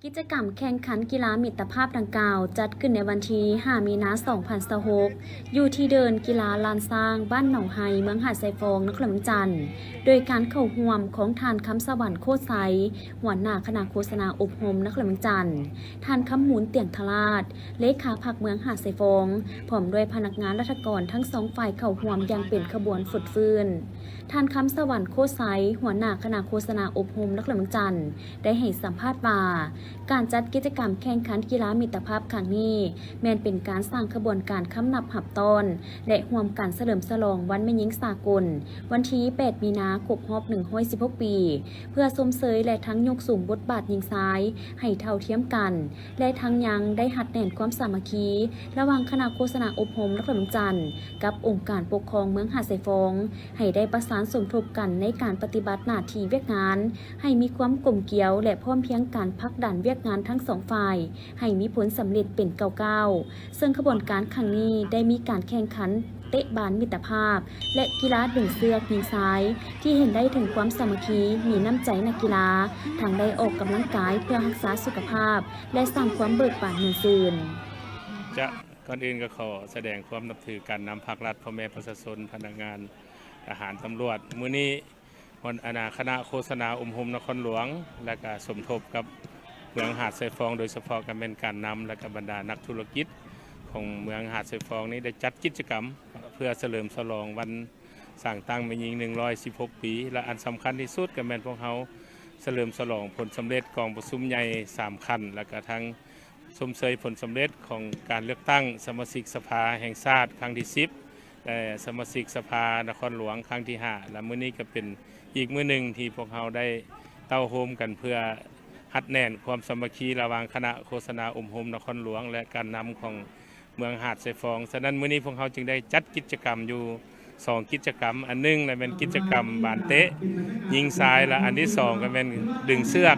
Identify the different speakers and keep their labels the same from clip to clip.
Speaker 1: กิจกรรมแข่งขันกีฬามิตรภาพดังกล่าวจัดขึ้นในวันที่5 มีนาคม 2026อยู่ที่เดินกีฬาลานสร้างบ้านหนองไฮเมืองหาดไซฟองนครหลวงจันทน์โดยการเข้าร่วมของทานคำสวรรค์โคตรไซหัวหน้าคณะโฆษณาอบรมนครหลวงจันทน์ทานคำหมุนเตียงทราชเลขาพักเมืองหาดไซฟองพร้อมด้วยพนักงานราชการทั้งสองฝ่ายเข้าร่วมอย่างเป็นขบวนฝึกฟื้นทานคำสวรรค์โคตรไซหัวหน้าคณะโฆษณาอบรมนครหลวงจันทน์ได้ให้สัมภาษณ์ว่าการจัดกิจกรรมแข่งขันกีฬามิตรภาพครั้งนี้แม้นเป็นการสร้างขบวนการคำนับหับตอนและร่วมกันเฉลิมฉลองวันแม่หญิงสากลวันที่8 มีนาคมครบรอบ116 ปีเพื่อสมเสยและทั้งยกสูงบทบาทหญิงซ้ายให้เท่าเทียมกันและทั้งยังได้หัดแน่นความสามัคคีระหว่างคณะโฆษณาอบรมนครหลวงจันทน์กับองค์การปกครองเมืองหาดไซฟองให้ได้ประสานสมทบกันในการปฏิบัติหน้าที่เวียกงานให้มีความกลมเกลียวและพร้อมเพรียงการผลักดันเวียกงานทั้งสองฝ่ายให้มีผลสำเร็จเป็นก้าวๆซึ่งขบวนการครั้งนี้ได้มีการแข่งขันเตะบาสมิตรภาพและกีฬาดึงเสือกยิงซ้ายที่เห็นได้ถึงความสามัคคีมีน้ำใจนักกีฬาทั้งได้ออกกำลังกายเพื่อรักษาสุขภาพและสร้างความเบิกบานเงินซื่น
Speaker 2: จะก่อนอื่นก็ขอแสดงความนับถือการนำภาครัฐพ่อแม่ประชาชนพนักงานทหารตำรวจมื้อนี้คณะโฆษณาอบรมนครหลวงและก็สมทบกับเมืองหาดไซฟองโดยเฉพาะการเป็นการนำและก็บรรดานักธุรกิจของเมืองหาดไซฟองนี้ได้จัดกิจกรรมเพื่อเฉลิมฉลองวันสร้างตั้งแม่หญิง116 ปีและอันสำคัญที่สุดก็แม่นพวกเขาเฉลิมฉลองผลสำเร็จกองประชุมใหญ่3ขั้นและก็ทั้งชมเชยผลสำเร็จของการเลือกตั้งสมาชิกสภาแห่งชาติครั้งที่10และสมาชิกสภานครหลวงครั้งที่5และมื้อนี้ก็เป็นอีกมื้อหนึ่งที่พวกเขาได้เต้าโฮมกันเพื่อหัดแน่นความสามัคคีระหว่างคณะโฆษณาอบรมนครหลวงและการนำของเมืองหาดไซฟองฉะนั้นมื้อนี้พวกเขาจึงได้จัดกิจกรรมอยู่2กิจกรรมอันนึงเป็นกิจกรรมบานเตะยิงทรายและอันที่2ก็เป็นดึงเสือก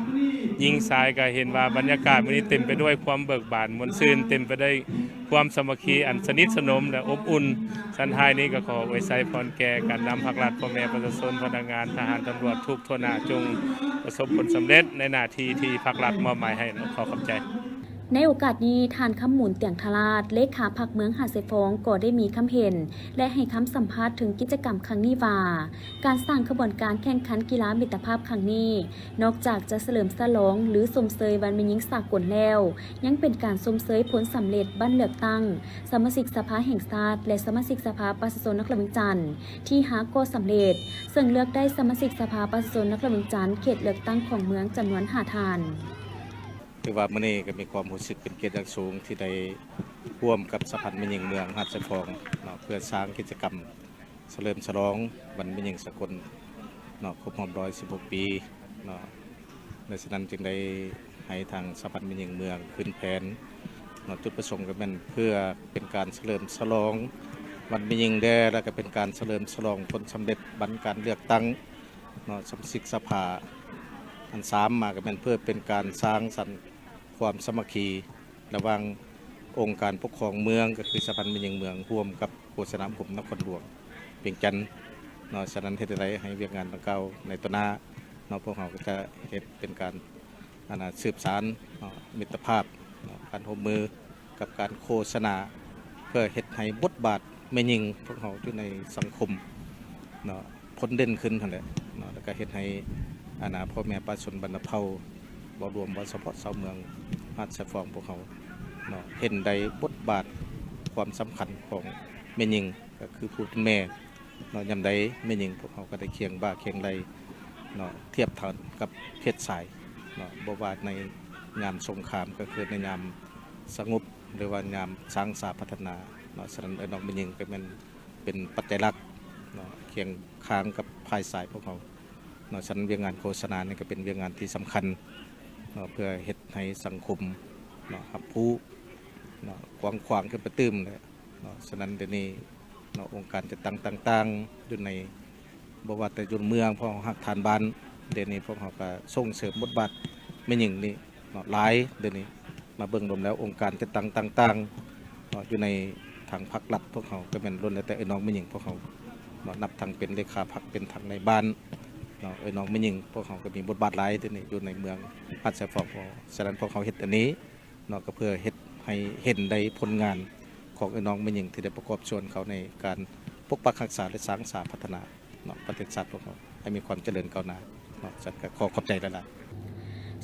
Speaker 2: ยิงทรายก็เห็นว่าบรรยากาศมื้อนี้เต็มไปด้วยความเบิกบานมวลซื่นเต็มไปด้วยความสามัคคีอันสนิทสนมและอบอุ่นสันท้ายนี้ก็ขอไว้ใส่พรแก่การนำภาครัฐพ่อแม่ประชาชนพนักงานทหารตำรวจทุกทั่วหน้าจงประสบผลสำเร็จในหน้าที่ที่ภาครัฐมอบหมายให้ขอขอบใจ
Speaker 1: ในโอกาสนี้ทานคำหมุนเตียงทราชเลขาพักเมืองหาดไซฟองก็ได้มีคำเห็นและให้คำสัมภาษณ์ถึงกิจกรรมครั้งนี้ว่าการสร้างขบวนการแข่งขันกีฬามิตรภาพครั้งนี้นอกจากจะเฉลิมฉลองหรือสมเสยวันแม่หญิงสากลแล้วยังเป็นการสมเสยผลสำเร็จบ้านเลือกตั้งสมาชิกสภาแห่งชาติและสมาชิกสภาประชาชนนครหลวงจันทน์ที่หาก็สำเร็จซึ่งเลือกได้สมาชิกสภาประชาชนนครหลวงจันทน์เขตเลือกตั้งของเมืองจำนวน5 ท่าน
Speaker 3: ถือว่ามื้อนี้ก็มีความรู้สึกเป็นเกียรติอย่างสูงที่ได้ร่วมกับสภาแม่หญิงเมืองหาดไซฟองเพื่อสร้างกิจกรรมเฉลิมฉลองวันแม่หญิงสากลครบรอบ116 ปีในฉะนั้นจึงได้ให้ทางสภาแม่หญิงเมืองขึ้นแผนจุดประสงค์ก็เป็นเพื่อเป็นการเฉลิมฉลองวันแม่หญิงแด่และก็เป็นการเฉลิมฉลองผลสำเร็จบัตรการเลือกตั้งสมาชิกสภาอัน3มาก็เป็นเพื่อเป็นการสร้างสรรค์ความสามัคคีระหว่างองค์การปกครองเมืองก็คือสภาแม่หญิงเมืองร่วมกับโฆษณาผมนครหลวงเวียงจันทน์ฉะนั้นเฮ็ดได้ให้เวียกงานดังกล่าวในตัวหน้าพวกเราก็จะเฮ็ดเป็นการสืบสานมิตรภาพการร่วมมือกับการโฆษณาเพื่อเฮ็ดให้บทบาทแม่หญิงพวกเราอยู่ในสังคมพ้นเด่นขึ้นนั่นแหละแล้วก็เฮ็ดให้พ่อแม่ประชาชนบรรพเผ่าบ่รวมบ่เฉพาะชาวเมืองหาดไซฟองพวกเขาเห็นได้บทบาทความสำคัญของแม่หญิงก็คือผู้เป็นแม่ยามใดแม่หญิงพวกเขาก็ได้เคียงบ่าเคียงไหลเทียบเท่ากับเพศชายบ่ว่าในยามสงครามก็คือในยามสงบหรือว่ายามสร้างสาพัฒนาฉะนั้นน้องแม่หญิงก็เป็นปัจจัยหลักเคียงข้างกับภายสายพวกเขาฉะนั้นเวียงงานโฆษณานี่ก็เป็นเวียงงานที่สำคัญเพื่อเฮ็ดให้สังคมรับผู้กว้างขวางขึ้นไปตื้มเลยฉะนั้นเดี๋ยวนี้องค์การจัดตั้งต่างๆอยู่ในบ่ว่าแต่อยู่เมืองพอหักฐานบ้านเดี๋ยวนี้พวกเขาก็ส่งเสริมบทบาทแม่หญิงนี่หลายเดี๋ยวนี้มาเบิ่งรวมแล้วองค์การจัดตั้งต่างๆอยู่ในทางพรรครัฐพวกเขาก็เป็นรุ่นแต่น้องแม่หญิงพวกเขานับทางเป็นเลขาพรรคเป็นทางในบ้าน เนาะน้องไม่ยิงพวกเขาก็มีบทบาทหลายที่นี่อยู่ในเมืองหัดไซฟองฉะนั้นพวกเขาเฮ็ดอันนี้เนาะก็เพื่อเฮ็ดให้เห็นได้ผลงานของน้องไม่ยิงที่ได้ประกอบส่วนเขาในการปกปักรักษาและสร้างสรรค์พัฒนาเนาะประเทศชาติพวกเขาให้มีความเจริญก้าวหน้าเนาะจัดก็ขอบใจหลายๆ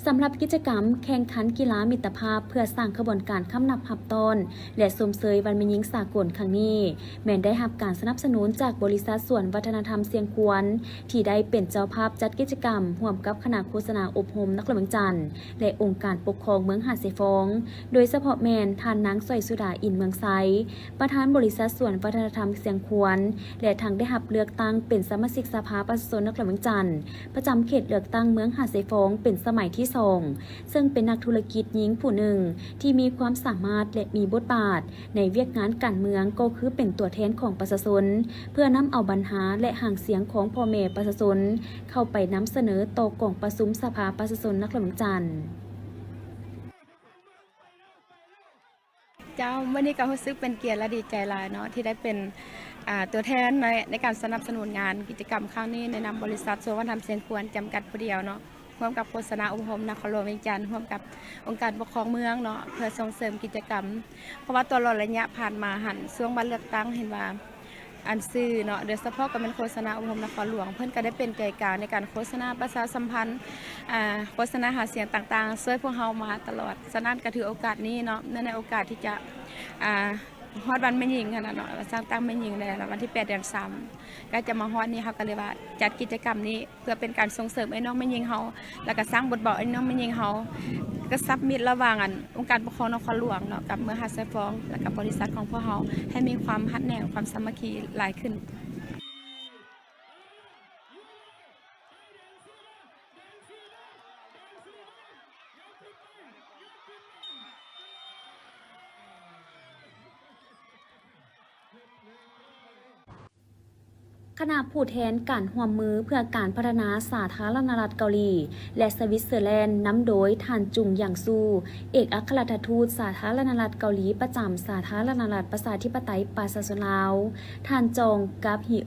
Speaker 1: สำหรับกิจกรรมแข่งขันกีฬามิตรภาพเพื่อสร้างขบวนการค้ำนับหับต้นและสมเสยวันแม่หญิงสากลครั้งนี้แม้นได้รับการสนับสนุนจากบริษัทส่วนวัฒนธรรมเสียงควนที่ได้เป็นเจ้าภาพจัดกิจกรรมร่วมกับคณะโฆษณาอบรมนครหลวงจันทร์และองค์การปกครองเมืองหาดทรายฟองโดยเฉพาะแมนทานนางสอยสุดาอินเมืองไซประธานบริษัทส่วนวัฒนธรรมเสียงควนและทางได้รับเลือกตั้งเป็นสมาชิกสภาประชาชนนครหลวงจันทร์ประจำเขตเลือกตั้งเมืองหาดทรายฟองเป็นสมัยที่2ซึ่งเป็นนักธุรกิจหญิงผู้หนึ่งที่มีความสามารถและมีบทบาทในเวียกงานการเมืองก็คือเป็นตัวแทนของประชาชนเพื่อนำเอาปัญหาและห่างเสียงของพ่อแม่ประชาชนเข้าไปนำเสนอต่อกล่องประชุมสภาประชาชนนครหลวงจันทร์
Speaker 4: เจ้าวันนี้ก็รู้สึกเป็นเกียรติและดีใจหลายเนาะที่ได้เป็นตัวแทนในการสนับสนุนงานกิจกรรมครั้งนี้ในนามบริษัทส่วนวัฒนธรรมเสียงควรจำกัดผู้เดียวเนาะร่วมกับโฆษณาอบรมนครหลวงเวียงจันทร์ร่วมกับองค์การปกครองเมืองเนาะเพื่อส่งเสริมกิจกรรมเพราะว่าตลอดระยะผ่านมาหันช่วงบัตรเลือกตั้งเห็นว่าอันซื่อเนาะโดยเฉพาะกับเป็นโฆษณาอบรมนครหลวงเพื่อนก็ได้เป็นใจกลางในการโฆษณาประชาสัมพันธ์โฆษณาหาเสียงต่างๆช่วยพวกเรามาตลอดฉะนั้นก็ถือโอกาสนี้เนาะในโอกาสที่จะฮอดวันแม่หญิงขนาดเนาะสร้างตั้งแม่หญิงในวันที่8 เดือน 3ก็จะมาฮอดนี้เขาก็เลยว่าจัดกิจกรรมนี้เพื่อเป็นการส่งเสริมไอ้น้องแม่หญิงเขาแล้วก็สร้างบทบาทไอ้น้องแม่หญิงเขาก็ซับมิตรระหว่างองค์การปกครองนครหลวงเนาะกับเมืองหาดทรายฟองและกับบริษัทของพวกเขาให้มีความฮัดแน่ความสามัคคีหลายขึ้น
Speaker 1: คณะผู้แทนการร่วมมือเพื่อการพัฒนาสาธารณรัฐเกาหลีและสวิตเซอร์แลนด์นำโดยท่านจุงหยางซูเอกอัครราชทูตสาธารณรัฐเกาหลีประจำสาธารณรัฐประชาธิปไตยประชาชนลาวท่านจองกับฮี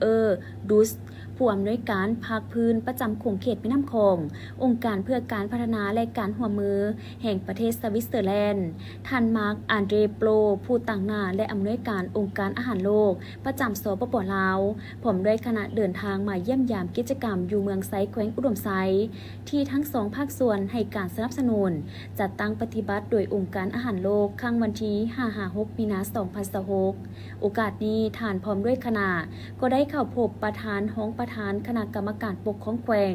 Speaker 1: ดุสผู้อำนวยการภาคพื้นประจำขงเขตแม่น้ำคององค์การเพื่อการพัฒนาและการร่วมมือแห่งประเทศสวิตเซอร์แลนด์ท่านมาร์กอันเดรโปรผู้ต่างหน้าและอำนวยการองค์การอาหารโลกประจำสปป.ลาวพร้อมด้วยคณะเดินทางมาเยี่ยมยามกิจกรรมอยู่เมืองไซแขวงอุดมไซที่ทั้งสองภาคส่วนให้การสนับสนุนจัดตั้งปฏิบัติโดยองค์การอาหารโลกครั้งวันที่5-6 มีนาคม 2026โอกาสนี้ท่านพร้อมด้วยคณะก็ได้เข้าพบประธานห้องประธานคณะกรรมการปกครองแขวง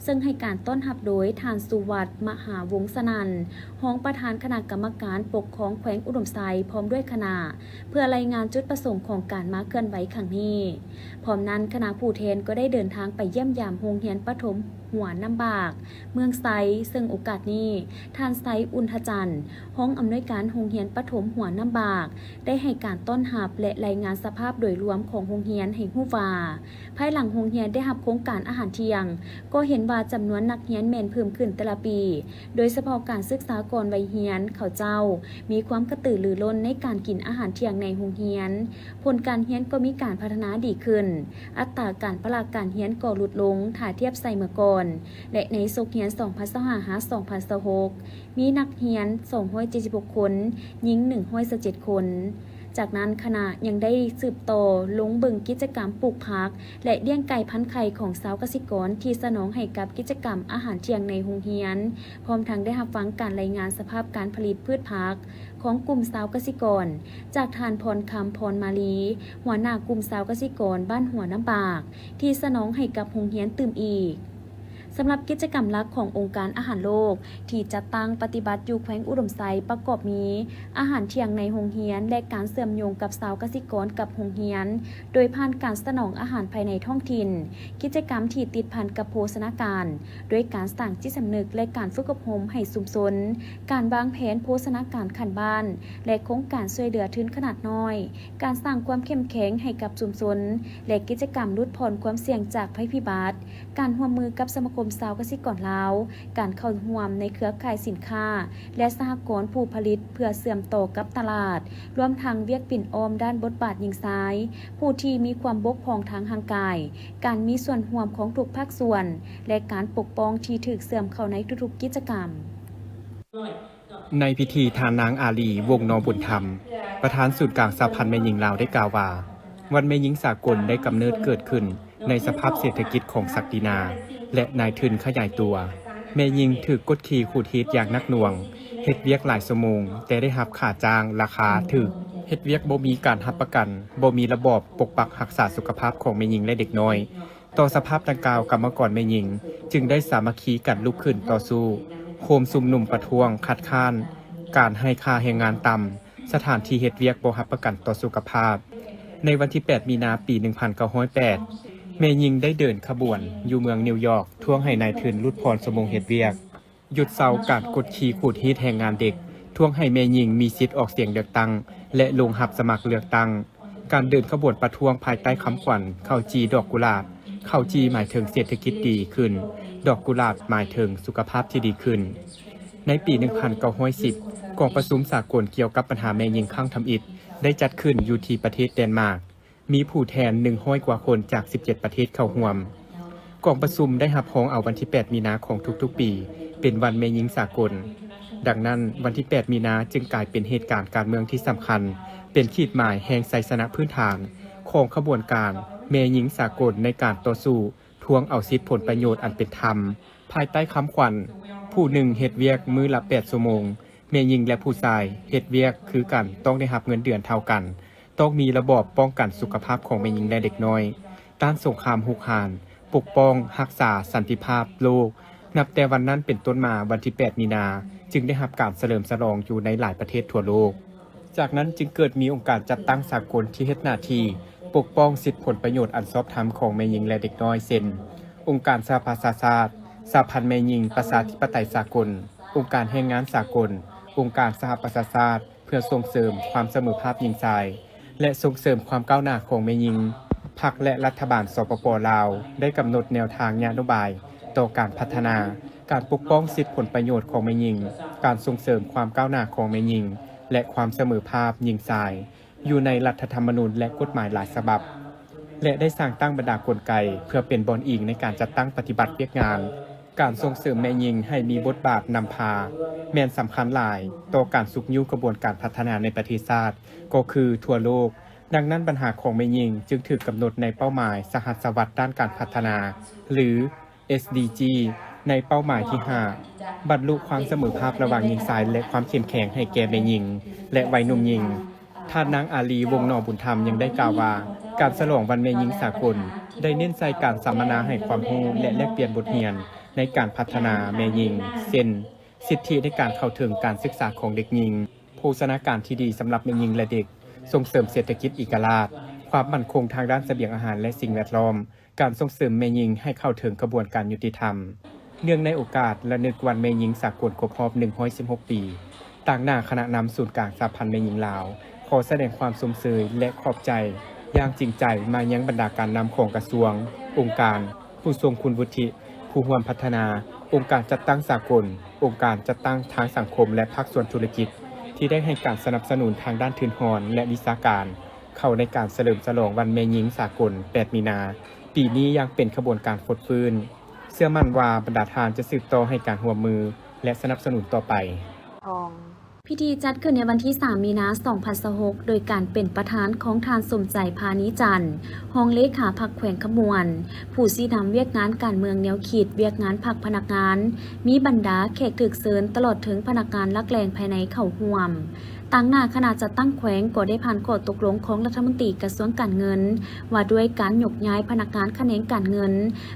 Speaker 1: ซึ่งให้การต้อนรับโดยท่านสุวัฒน์มหาวงศ์สนันท์ห้องประธานคณะกรรมการปกครองแขวงอุดมไซพร้อมด้วยคณะเพื่อรายงานจุดประสงค์ของการมาเคลื่อนไหวครั้งนี้พร้อมนั้นคณะผู้แทนก็ได้เดินทางไปเยี่ยมยามโรงเรียนประถมหัวน้ำบากเมืองไซซึ่งโอกาสนี้ท่านไซอุนทจันทร์ห้องอำนวยการโรงเรียนประถมหัวน้ำบากได้ให้การต้อนรับและรายงานสภาพโดยรวมของโรงเรียนให้ฮู้ว่าภายหลังโรงเรียนได้รับโครงการอาหารเที่ยงก็เห็นว่าจำนวนนักเรียนแม่นเพิ่มขึ้นแต่ละปีโดยเฉพาะการศึกษาก่อนวัยเรียนเขาเจ้ามีความกระตือรือร้นในการกินอาหารเที่ยงในโรงเรียนผลการเรียนก็มีการพัฒนาดีขึ้นอัตราการพละการเรียนก็ลดลงถ้าเทียบใส่เมื่อก่อนและในโซกเรียน 2025-2026 มีนักเรียน 276 คนหญิง 117 คน จากนั้นคณะยังได้สืบต่อลงเบิ่งกิจกรรมปลูกผักและเลี้ยงไก่พันธุ์ไข่ของชาวเกษตรกรที่สนองให้กับกิจกรรมอาหารเที่ยงในโรงเรียนพร้อมทั้งได้รับฟังการรายงานสภาพการผลิตพืชผักของกลุ่มชาวเกษตรกรจากท่านพรคำพรมาลีหัวหน้ากลุ่มชาวเกษตรกรบ้านหัวน้ำบากที่สนองให้กับโรงเรียนตื่มอีกสำหรับกิจกรรมหลักขององค์การอาหารโลกที่จัดตั้งปฏิบัติอยู่แขวงอุดมไซประกอบมีอาหารเที่ยงในโรงเรียนและการเชื่อมโยงกับชาวเกษตรกรกับโรงเรียนโดยผ่านการสนองอาหารภายในท้องถิ่นกิจกรรมที่ติดพันกับโภชนาการด้วยการสร้างจิตสำนึกและการฝึกอบรมให้ชุมชนการวางแผนโภชนาการขันบ้านและโครงการช่วยเหลือทุนขนาดน้อยการสร้างความเข้มแข็งให้กับชุมชนและกิจกรรมลดผ่อนความเสี่ยงจากภัยพิบัติการร่วมมือกับสมาคม มชาวกสิกรลาวการเข้าร่วมในเครือข่ายสินค้าและสหกรณ์ผู้ผลิตเพื่อเสื่อมต่อกับตลาดรวมทั้งเวียกปิ่นออมด้านบทบาทหญิงซ้ายผู้ที่มีความบกพร่องทางร่างกายการมีส่วนร่วมของทุกภาคส่วนและการปกป้องที่ถูกเสื่อมเข้าในทุกๆกิจกรรม
Speaker 5: ในพิธีทานนางอาลีวงนอบุญธรรมประธานศูนย์กลางสหพันธ์แม่หญิงลาวได้กล่าวว่าวันแม่หญิงสากลได้กำเนิดเกิดขึ้นในสภาพเศรษฐกิจของศักดินาและนายทุนขยายตัวแม่หญิงถูกกดขี่ขูดฮีดอย่างหนักหน่วงเฮ็ดเวียกหลายชั่วโมงแต่ได้รับค่าจ้างราคาถูกเฮ็ดเวียกบ่มีการรับประกันบ่มีระบอบปกปักรักษาสุขภาพของแม่หญิงและเด็กน้อยต่อสภาพดังกล่าวกรรมกรแม่หญิงจึงได้สามัคคีกันลุกขึ้นต่อสู้โคมซุ่มนุมประท้วงคัดค้านการให้ค่าแรงงานต่ำสถานที่เฮ็ดเวียกบ่รับประกันต่อสุขภาพในวันที่ 8 มีนาปี 1908 แม่หญิงได้เดินขบวนอยู่เมืองนิวยอร์กทวงให้นายทุนลดพรสมงเฮ็ดเวียกหยุดเซาการกดขี่ขูดฮีดแรงงานเด็กทวงให้แม่หญิงมีสิทธิ์ออกเสียงเลือกตั้งและลงรับสมัครเลือกตั้งการเดินขบวนประท้วงภายใต้คำขวัญข้าวจีดอกกุหลาบข้าวจีหมายถึงเศรษฐกิจดีขึ้นดอกกุหลาบหมายถึงสุขภาพที่ดีขึ้นในปี 1910 กองประชุมสากลเกี่ยวกับปัญหาแม่หญิงครั้งทำอิฐได้จัดขึ้นอยู่ที่ประเทศเดนมาร์กมีผู้แทน100 กว่าคนจาก 17 ประเทศเข้าร่วมกองประชุมได้รับรองเอาวันที่ 8 มีนาของทุกๆปีเป็นวันแม่หญิงสากลดังนั้นวันที่ 8 มีนาจึงกลายเป็นเหตุการณ์การเมืองที่สำคัญเป็นขีดหมายแห่งไสยชนะพื้นฐานของขบวนการแม่หญิงสากลในการต่อสู้ทวงเอาสิทธิผลประโยชน์อันเป็นธรรมภายใต้คำขวัญผู้หนึ่งเฮ็ดเวียกมื้อละ 8 ชั่วโมงแม่หญิงและผู้ชายเฮ็ดเวียกคือกันต้องได้รับเงินเดือนเท่ากันต้องมีระบอบป้องกันสุขภาพของแม่หญิงและเด็กน้อยต้านสงครามหุกหานปกป้องรักษาสันติภาพโลกนับแต่วันนั้นเป็นต้นมาวันที่ 8 มีนาจึงได้รับการเฉลิมฉลองอยู่ในหลายประเทศทั่วโลกจากนั้นจึงเกิดมีองค์การจัดตั้งสากลที่เฮ็ดหน้าที่ปกป้องสิทธิผลประโยชน์อันชอบธรรมของแม่หญิงและเด็กน้อยเช่นองค์การสหประชาชาติสหพันธ์แม่หญิงประชาธิปไตยสากลองค์การแรงงานสากลองค์การสหประชาชาติเพื่อส่งเสริมความเสมอภาพหญิงชายและส่งเสริมความก้าวหน้าของแม่หญิงพรรคและรัฐบาลสปป.ลาวได้กำหนดแนวทางนโยบายต่อการพัฒนาการปกป้องสิทธิผลประโยชน์ของแม่หญิงการส่งเสริมความก้าวหน้าของแม่หญิงและความเสมอภาพหญิงชายอยู่ในรัฐธรรมนูญและกฎหมายหลายฉบับและได้สร้างตั้งบรรดากลไกเพื่อเป็นบอนอิงในการจัดตั้งปฏิบัติเวียกงานการส่งเสริมแม่หญิงให้มีบทบาทนำพาแม่นสำคัญหลายต่อการสุขยุกระบวนการพัฒนาในประเทศชาติก็คือทั่วโลกดังนั้นปัญหาของแม่หญิงจึงถูกกำหนดในเป้าหมายสหัสวรรษด้านการพัฒนาหรือ SDG ในเป้าหมายที่ 5 บรรลุความเสมอภาพระหว่างหญิงชายและความเข้มแข็งให้แก่แม่หญิงและวัยหนุ่มหญิงท่านนางอาลีวงนอบุญธรรมยังได้กล่าวว่าการฉลองวันแม่หญิงสากลได้เน้นใส่การสัมมนาให้ความรู้และแลกเปลี่ยนบทเรียนในการพัฒนาแม่หญิงเช่นสิทธิในการเข้าถึงการศึกษาของเด็กหญิงโภชนาการที่ดีสำหรับแม่หญิงและเด็กส่งเสริมเศรษฐกิจเอกราชความมั่นคงทางด้านเสบียงอาหารและสิ่งแวดล้อมการส่งเสริมแม่หญิงให้เข้าถึงกระบวนการยุติธรรมเนื่องในโอกาสระลึกวันแม่หญิงสากลครบรอบ116 ปีต่างหน้าคณะนำศูนย์กลางสหพันธ์แม่หญิงลาวขอแสดงความสมเสยและขอบใจอย่างจริงใจมายังบรรดาการนำของกระทรวงองค์การผู้ทรงคุณวุฒิผู้ร่วมพัฒนาองค์การจัดตั้งสากลองค์การจัดตั้งทางสังคมและภาคส่วนธุรกิจที่ได้ให้การสนับสนุนทางด้านทุนหอนและวิชาการเข้าในการเฉลิมฉลองวันแม่หญิงสากล 8 มีนาปีนี้ยังเป็นขบวนการฟดฟื้นเชื่อมั่นว่าบรรดาทานจะสืบต่อให้การร่วมมือและสนับสนุนต่อไป
Speaker 1: พิธีจัดขึ้นในวันที่ 3 มีนาคม 2026 โดยการเป็นประธานของทานสมใจพานิจันทร์รองเลขาพรรคแขวงขบวนผู้ชี้นำเวียกงานการเมืองแนวขีดเวียกงานพรรคพนักงานมีบรรดาแขกถึกเชิญตลอดถึงพนักงานลักแรงภายในเข้าร่วมต่างหน้าคณะจัดตั้งแขวงก็ได้ผ่านข้อตกลงของรัฐมนตรีกระทรวงการเงินว่าด้วยการยกย้ายพนักงานแขนงการเงิน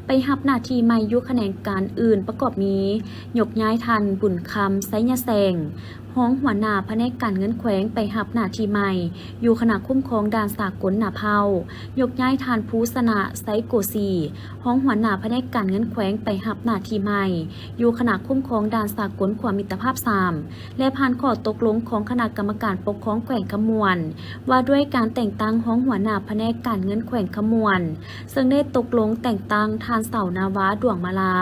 Speaker 1: ไปรับหน้าที่ใหม่อยู่แขนงการอื่นประกอบนี้ยกย้ายทันบุญคำไสยแสงห้องหัวหน้าแผนกการเงินแขวงไปรับหน้าที่ใหม่อยู่คณะคุ้มครองด้านสากลหน้าเผายกย้ายทานภูสนะไซโกซีห้องหัวหน้าแผนกการเงินแขวงไปรับหน้าที่ใหม่อยู่คณะคุ้มครองด้านสากลความมิตรภาพ3และผ่านข้อตกลงของคณะกรร กรรมการปกครองแขวงขมวนว่าด้วยการแต่งตั้งห้องหัวหน้าแผนกการเงินแขวงขมวนซึ่งได้ตกลงแต่งตั้งทานเสานาวาดวงมาลา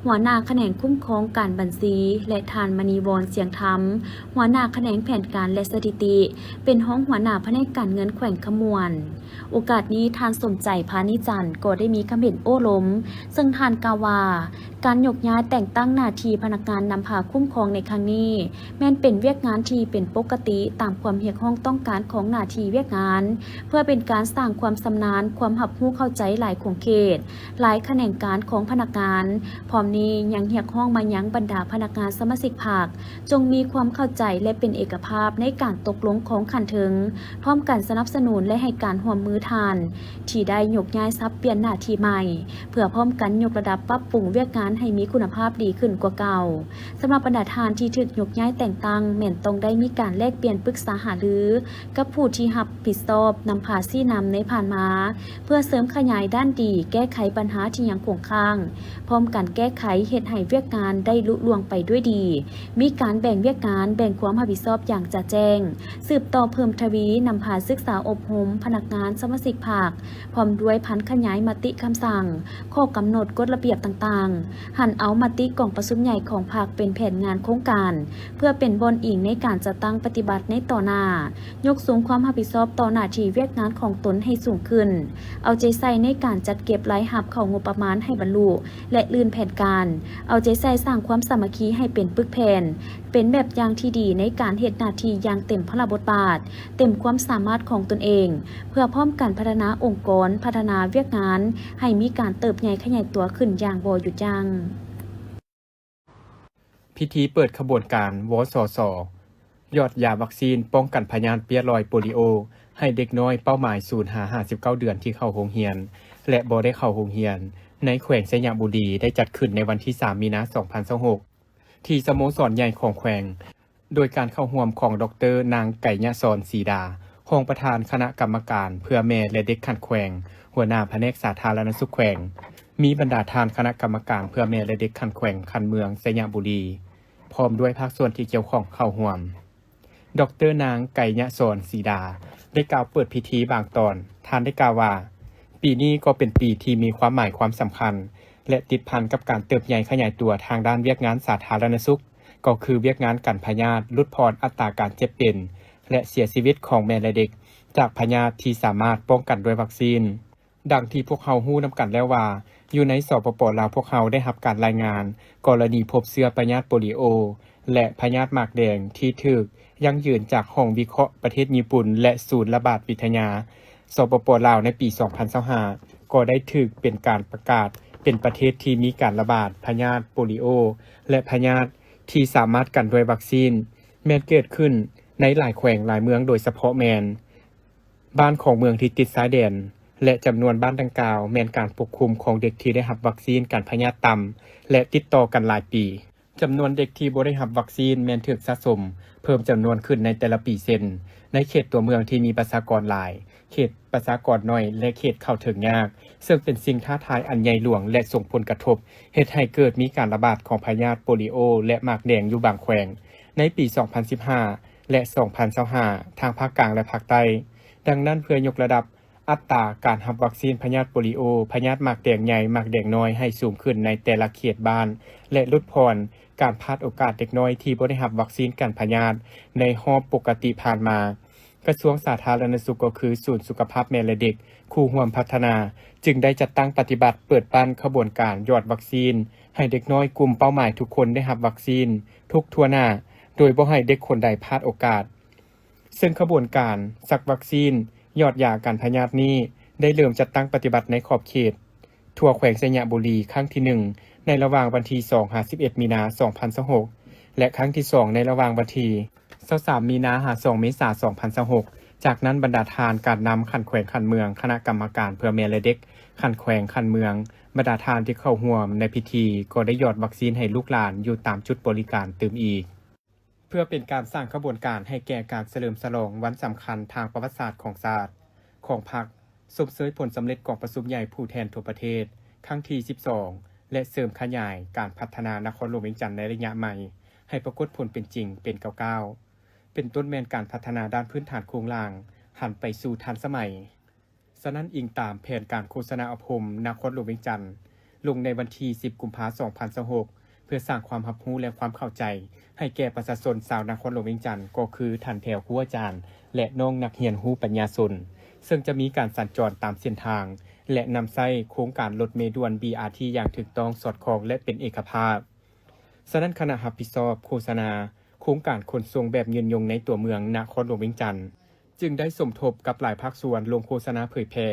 Speaker 1: หัวหน้าแขนงคุ้มครองการบัญชีและทานมณีวรเสียงธรรมหัวหน้าแขนงแผนการและสถิติเป็นห้องหัวหน้าแผนกการเงินแขวงขมวนโอกาสนี้ทานสมใจพานิจันทร์ก็ได้มีคำเห็นโอ้ล้มซึ่งทานกาวาการยกย้ายแต่งตั้งหน้าที่พนักงานนำพาคุ้มครองในครั้งนี้แม้นเป็นเวียกงานที่เป็นปกติตามความเรียกร้องต้องการของหน้าที่เวียกงานเพื่อเป็นการสร้างความชำนาญความหับรู้เข้าใจหลายของเขตหลายแขนงการของพนักงานพร้อมนี้ยังเรียกร้องมายังบรรดาพนักงานสมาชิกพรรคจงมีความเข้าใจและเป็นเอกภาพในการตกลงของขันถึงพร้อมกันสนับสนุนและให้การร่วมมือทานที่ได้ยกย้ายซับเปลี่ยนหน้าที่ใหม่เพื่อพร้อมกันยกระดับปรับปรุงเวียกงานให้มีคุณภาพดีขึ้นกว่าเก่าสำหรับบรรดาทานที่ถูกยกย้ายแต่งตั้งแม่นต้องได้มีการแลกเปลี่ยนปรึกษาหารือกับผู้ที่รับผิดชอบนำพาซี่นำในผ่านมาเพื่อเสริมขยายด้านดีแก้ไขปัญหาที่ยังคงค้างพร้อมกันแก้ไขเหตุให้เวียกงานได้ลุล่วงไปด้วยดีมีการแบ่งเวียกงานแบ่งความรับผิดชอบอย่างจะแจ้งสืบต่อเพิ่มทวีนำพาศึกษาอบรมพนักงานสมาชิกพรรคพร้อมด้วยพันขยายมติคำสั่งข้อกำหนดกฎระเบียบต่างๆหันเอามติกล่องประชุมใหญ่ของพรรคเป็นแผนงานโครงการเพื่อเป็นบนอิงในการจัดตั้งปฏิบัติในต่อหน้ายกสูงความรับผิดชอบต่อหน้าที่เวียกงานของตนให้สูงขึ้นเอาใจใส่ในการจัดเก็บรายหับเข้างบประมาณให้บรรลุและลื่นแผนการเอาใจใส่สร้างความสามัคคีให้เป็นปึกแผ่นเป็นแบบอย่างที่ดีในการเฮ็ดหน้าที่อย่างเต็มพระบทบาทเต็มความสามารถของตนเองเพื่อพร้อมกันพัฒนาองค์กรพัฒนาเวียกงานให้มีการเติบใหญ่ขยายตัวขึ้นอย่างบ่หยุดยั้ง
Speaker 5: พิธีเปิดขบวนการวสสยอดยาวัคซีนป้องกันพยาธิเปียรอยโปลิโอให้เด็กน้อยเป้าหมาย0 5 59 เดือนที่เข้าโรงเรียนและบ่ได้เข้าโรงเรียนในแขวงสยามบุรีได้จัดขึ้นในวันที่3 มีนาคม 2026ที่สโมสรใหญ่ของแขวงโดยการเข้าร่วมของดร.นางไก่ยะสอนศรีดารองประธานคณะกรรมการเพื่อแม่และเด็กขันแขวงหัวหน้าแผนกสาธารณสุขแขวงมีบรรดาทานคณะกรรมการเพื่อแม่และเด็กขันแขวงคันเมืองสยามบุรีพร้อมด้วยภาคส่วนที่เกี่ยวข้องเข้าร่วมดร.นางไก่ยะสอนศรีดาได้กล่าวเปิดพิธีบางตอนท่านได้กล่าวว่าปีนี้ก็เป็นปีที่มีความหมายความสำคัญและติดพันกับการเติบใหญ่ขยายตัวทางด้านเวียกงานสาธารณสุขก็คือเวียกงานกันพยาธิลดพรอัตราการเจ็บเป็นและเสียชีวิตของแม่และเด็กจากพยาธิที่สามารถป้องกันด้วยวัคซีนดังที่พวกเฮาฮู้นำกันแล้วว่าอยู่ในสปป.ลาวพวกเฮาได้รับการรายงานกรณีพบเชื้อพยาธิโปลิโอและพยาธิหมากแดงที่ถูกยังยืนจากห้องวิเคราะห์ประเทศญี่ปุ่นและศูนย์ระบาดวิทยาสปป.ลาวในปี 2025ก็ได้ถูกเป็นการประกาศเป็นประเทศที่มีการระบาดพยาธิโปลิโอและพยาธิที่สามารถกันด้วยวัคซีนแม้นเกิดขึ้นในหลายแขวงหลายเมืองโดยเฉพาะแมนบ้านของเมืองที่ติดชายแดนและจำนวนบ้านดังกล่าวแมนการปกคุมของเด็กที่ได้รับวัคซีนกันพยาธิต่ำและติดต่อกันหลายปีจำนวนเด็กที่บ่ได้รับวัคซีนแมนถูกสะสมเพิ่มจำนวนขึ้นในแต่ละปีเช่นในเขตตัวเมืองที่มีประชากรหลายเขตประชากรน้อยและเขตเข้าถึงยากซึ่งเป็นสิ่งท้าทายอันใหญ่หลวงและส่งผลกระทบเฮ็ดให้เกิดมีการระบาดของพยาธิโปลิโอและหมากแดงอยู่บางแขวงในปี 2015 และ 2025 ทางภาคกลางและภาคใต้ดังนั้นเพื่อยกระดับอัตราการรับวัคซีนพยาธิโปลิโอพยาธิหมากแดงใหญ่หมากแดงน้อยให้สูงขึ้นในแต่ละเขตบ้านและลดพรการพลาดโอกาสเด็กน้อยที่บ่ได้รับวัคซีนกันพยาธิในรอบปกติผ่านมากระทรวงสาธารณสุขก็คือศูนย์สุขภาพแม่และเด็กคู่ร่วมพัฒนาจึงได้จัดตั้งปฏิบัติเปิดปั้นขบวนการยอดวัคซีนให้เด็กน้อยกลุ่มเป้าหมายทุกคนได้รับวัคซีนทุกทั่วหน้าโดยบ่ให้เด็กคนใดพลาดโอกาสซึ่งขบวนการสักวัคซีนยอดยากันพยาธินี้ได้เริ่มจัดตั้งปฏิบัติในขอบเขตทั่วแขวงสยามบุรีครั้งที่1ในระหว่างวันที่2-11 มีนาคม 2026และครั้งที่2ในระหว่างวันที่23 มีนาคม 2 เมษายน 2026จากนั้นบรรดาทานการนำขันแขวงขันเมืองคณะกรรมการเพื่อแม่และเด็กขันแขวงขันเมืองบรรดาทานที่เข้าร่วมในพิธีก็ได้หยอดวัคซีนให้ลูกหลานอยู่ตามจุดบริการตื่มอีกเพื่อเป็นการสร้างขบวนการให้แก่การเฉลิมฉลองวันสำคัญทางประวัติศาสตร์ของชาติของพรรคสมเสยผลสำเร็จกองประชุมใหญ่ผู้แทนทั่วประเทศครั้งที่ 12และเสริมขยายการพัฒนานครหลวงเวียงจันทน์ในระยะใหม่ให้ปรากฏผลเป็นจริงเป็นก้าว เป็นต้นแมนการพัฒนาด้านพื้นฐานโครงล่างหันไปสู่ทันสมัยฉะนั้นอิงตามแผนการโฆษณาอภมนครหลวงเวียงจันทน์ลงในวันที่ 10 กุมภาพันธ์ 2026 เพื่อสร้างความรับรู้และความเข้าใจให้แก่ประชาชนชาวนครหลวงเวียงจันทน์ก็คือท่านแถวครูอาจารย์และน้องนักเรียนรู้ปัญญาชนซึ่งจะมีการสัญจรตามเส้นทางและนำใช้โครงการรถเมล์ด่วน BRT อย่างถูกต้องสอดคล้องและเป็นเอกภาพฉะนั้นคณะรับผิดชอบโฆษณาโครงการขนส่งแบบยืนยงในตัวเมืองนครหลวงเวียงจันทน์จึงได้สมทบกับหลายภาคส่วนลงโฆษณาเผยแพร่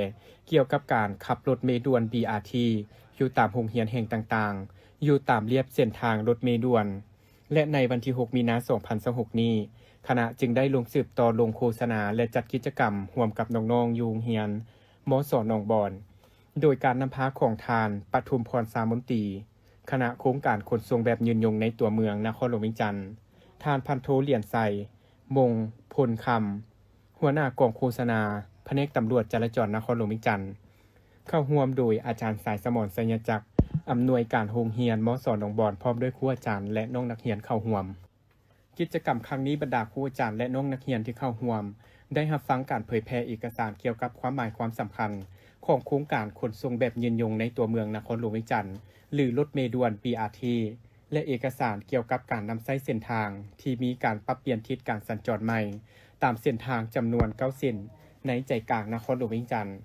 Speaker 5: เกี่ยวกับการขับรถเมล์ด่วน BRT อยู่ตามโรงเรียนแห่งต่างๆอยู่ตามเลียบเส้นทางรถเมล์ด่วนและในวันที่ 6 มีนาคม 2026 นี้คณะจึงได้ลงสืบต่อลงโฆษณาและจัดกิจกรรมร่วมกับน้องๆอยู่โรงเรียนมส.หนองบอนโดยการนำพาของทานปทุมพรสามนตรีคณะโครงการขนส่งแบบยืนยงในตัวเมืองนครหลวงเวียงจันทน์ทานพันโทเหรียญใสมงพลคำหัวหน้ากองโฆษณาแผนกตำรวจจราจรนครหลวงเวียงจันทน์เข้าร่วมโดยอาจารย์สายสมรสัญญจักรอำนวยการโรงเรียนมส.หนองบอนพร้อมด้วยครูอาจารย์และน้องนักเรียนเข้าร่วมกิจกรรมครั้งนี้บรรดาครูอาจารย์และน้องนักเรียนที่เข้าร่วมได้รับฟังการเผยแพร่เอกสารเกี่ยวกับความหมายความสำคัญของโครงการขนส่งแบบยืนยงในตัวเมืองนครหลวงเวียงจันทน์หรือรถเมล์ด่วน BRT และเอกสารเกี่ยวกับการนำใช้เส้นทางที่มีการปรับเปลี่ยนทิศการสัญจรใหม่ตามเส้นทางจำนวน9เส้นในใจกลางนครหลวงเวียงจันทน์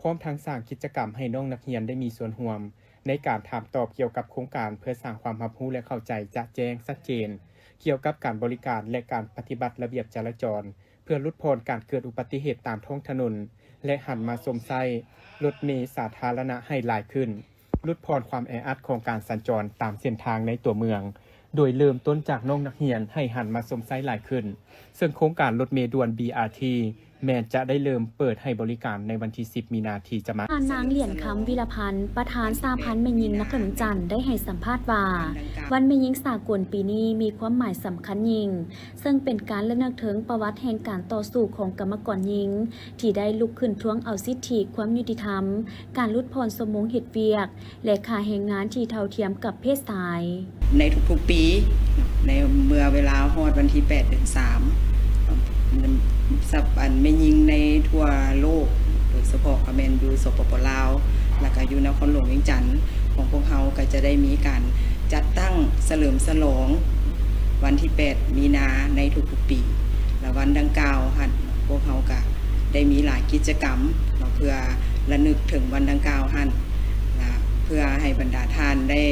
Speaker 5: พร้อมทั้งสร้างกิจกรรมให้น้องนักเรียนได้มีส่วนร่วมในการถามตอบเกี่ยวกับโครงการเพื่อสร้างความรับรู้และเข้าใจจะแจ้งชัดเจนเกี่ยวกับการบริการและการปฏิบัติระเบียบจราจรเพื่อลดพ้นการเกิดอุบัติเหตุตามท้องถนนและหันมาสวมใช้รถเมล์สาธารณะให้หลายขึ้นลดพ้นความแออัดของการสัญจรตามเส้นทางในตัวเมืองโดยเริ่มต้นจากน้องนักเรียนให้หันมาสวมใช้หลายขึ้นซึ่งโครงการรถเมล์ด่วน BRT แม้จะได้เริ่มเปิดให้บริการในวันที่ 10 มีนาคมที่จะมา
Speaker 1: นางเหรียญคำวิรพันธ์ประธานสหพันธ์แม่หญิงนครหลวงจันทน์ได้ให้สัมภาษณ์ว่าวันแม่หญิงสากลปีนี้มีความหมายสำคัญยิ่งซึ่งเป็นการระลึกถึงประวัติแห่งการต่อสู้ของกรรมกรหญิงที่ได้ลุกขึ้นท้วงเอาสิทธิความยุติธรรมการลดพรสมงเหตุเวียกและค่าแรงงานที่เท่าเทียมกับเพศชาย
Speaker 6: ในทุกๆปีในเมื่อเวลาฮอดวันที่8 เดือน 3สับอันไม่ยิงในทั่วโลกโดยเฉพาะก็แม่นอยู่สปป.ลาวแล้วก็อยู่นครหลวงเวียงจันทน์ของพวกเฮาก็จะได้มีการจัดตั้งเฉลิมฉลองวันที่8 มีนาในทุกๆปีและวันดังกล่าวหั่นพวกเฮาก็ได้มีหลายกิจกรรมเพื่อระลึกถึงวันดังกล่าวหั่นเพื่อให้บรรดาท่านได้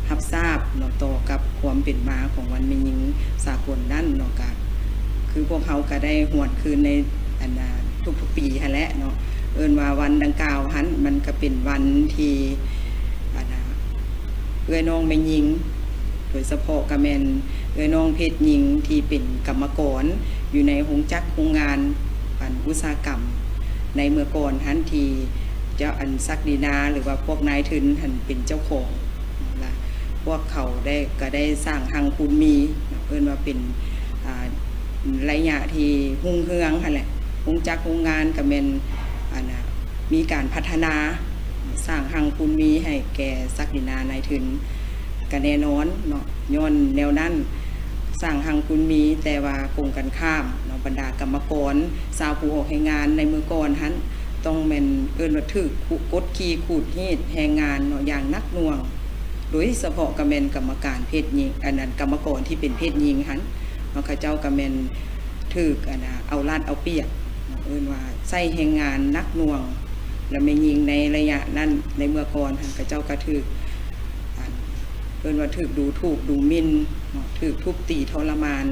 Speaker 6: รับทราบต่อกับความเป็นมาของวันแม่หญิงสากลนั่นเนาะก็คือพวกเขาก็ได้หวนคืนในทุกๆปีหั่นแหละเนาะเอิ้นว่าวันดังกล่าวหันมันก็เป็นวันที่เอื้อน้องแม่หญิงโดยเฉพาะก็แม่นเอื้อน้องเพศหญิงที่เป็นกรรมกรอยู่ในโรงจักรโรงงานอุตสาหกรรมในเมื่อก่อนหันที่เจ้าอันซักดีนาหรือว่าพวกนายทุนหันเป็นเจ้าของล่ะพวกเขาก็ได้สร้างหังคูณมีเอิ้นว่าเป็นระยะที่หุ่งเฮืองหั่นแหละโรงจักรโรงงานก็แม่นมีการพัฒนาสร้างหังคูณมีให้แก่ซักดินานายทุนก็แน่นอนเนาะย้อนแนวนั้นสร้างหังคูณมีแต่ว่าคงกันข้ามเนาะบรรดากรรมกรชาวผู้ออกแรงงานในมือก่อนหันต้องแม่นเอิ้นว่าถูกกดขี่ขูดฮีดแรงงานเนาะอย่างนักหน่วงโดยเฉพาะก็แม่นกรรมการเพศหญิงอันนั้นกรรมกรที่เป็นเพศหญิงหันเขาเจ้าก็แม่นถูกเอาลาดเอาเปรียบเอิ้นว่าใช้แรงงานนักหน่วงแล้วแม่หญิงในระยะนั้นในเมื่อก่อนเขาเจ้าก็ถูกเอิ้นว่าถูกดูถูกดูหมิ่นถูกทุบตีทรมาน